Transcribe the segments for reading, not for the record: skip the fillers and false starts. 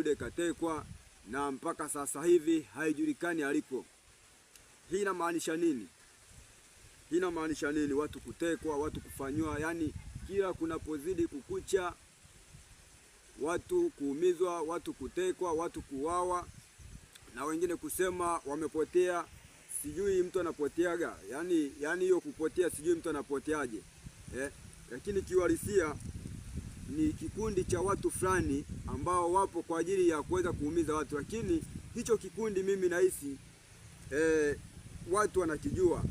Mdude katekwa na mpaka sasa hivi haijulikani aliko. Hii inamaanisha nini? Hii inamaanisha nini? Watu kutekwa, watu kufanywa, yani kila kunapozidi kukucha, watu kuumizwa, watu kutekwa, watu kuuawa, na wengine kusema wamepotea. Sijui mtu anapoteaga, yani hiyo kupotea sijui mtu anapoteaje. Lakini kiuhalisia ni kikundi cha watu fulani ambao wapo kwa ajili ya kuweza kuumiza watu, lakini hicho kikundi mimi nahisi watu wanakijua,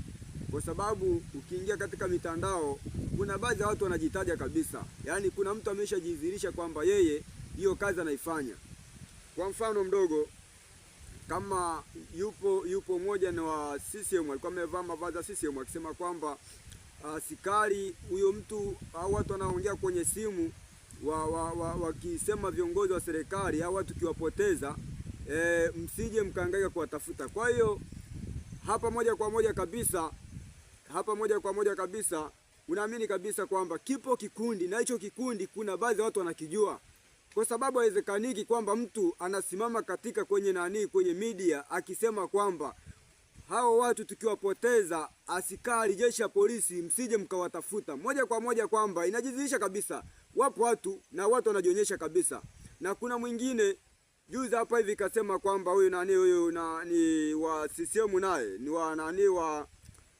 kwa sababu ukiingia katika mitandao kuna baadhi ya watu wanajitaja kabisa. Yani kuna mtu ameshajidhihirisha kwamba yeye hiyo kazi anaifanya. Kwa mfano mdogo, kama yupo mmoja na wa CCM alikuwa amevaa mavazi ya CCM akisema kwamba askari huyo mtu au watu wanaongea kwenye simu wakisema viongozi wa serikali au watu kiwapoteza, msije mkaangaika kuwatafuta. Kwa hiyo hapa moja kwa moja kabisa unaamini kabisa kwamba kipo kikundi, na hicho kikundi kuna baadhi ya watu wanakijua, kwa sababu haiwezekaniki kwamba mtu anasimama katika kwenye media akisema kwamba hao watu tukiwapoteza, askari jeshi la polisi msije mkawatafuta. Moja kwa moja kwamba inajidhihirisha kabisa wapo watu na watu wanajionyesha kabisa. Na kuna mwingine juzi hapa hivi kasema kwamba huyu ni wa CCM, naye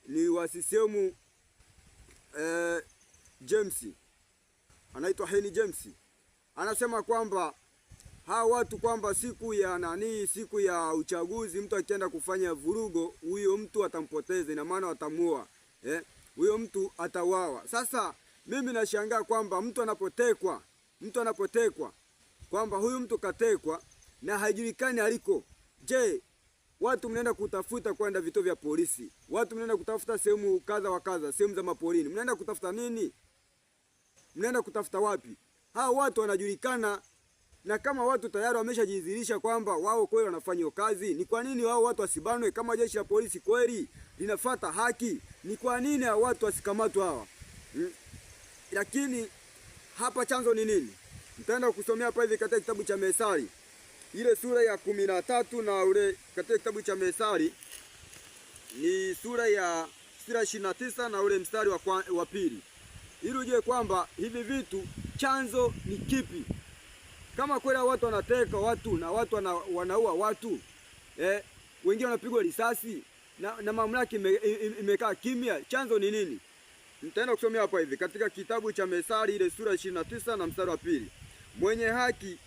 ni wa CCM James, anaitwa Henry James, anasema kwamba hao watu kwamba siku ya uchaguzi mtu akienda kufanya vurugo, huyo mtu atampoteza, ina maana watamuua, huyo mtu atawawa. Sasa mimi nashangaa kwamba mtu anapotekwa kwamba huyu mtu katekwa na haijulikani aliko. Je, watu mnaenda kutafuta kwenda vituo vya polisi, watu mnaenda kutafuta sehemu kadha wa kadha, sehemu za mapolini, mnaenda kutafuta nini? Mnaenda kutafuta wapi? Hao watu wanajulikana, na kama watu tayari wameshajidhihirisha kwamba wao kweli wanafanya hiyo kazi, ni kwa nini wao watu wasibanwe? Kama jeshi la polisi kweli linafuata haki, ni kwa nini hao watu wasikamatwe hawa? Lakini hapa chanzo ni nini? Nitaenda kusomea hapa hivi katika kitabu cha Methali ile sura ya 13, na ule katika kitabu cha Methali ni sura ya 29 na ule mstari wa pili, ili ujue kwamba hivi vitu chanzo ni kipi. Kama kweli watu wanateka watu na watu wanaua watu, wengine wanapigwa risasi na mamlaka imekaa kimya, chanzo ni nini? Nitaenda kusomea hapa hivi katika kitabu cha Methali ile sura 29 na mstari wa pili. Mwenye haki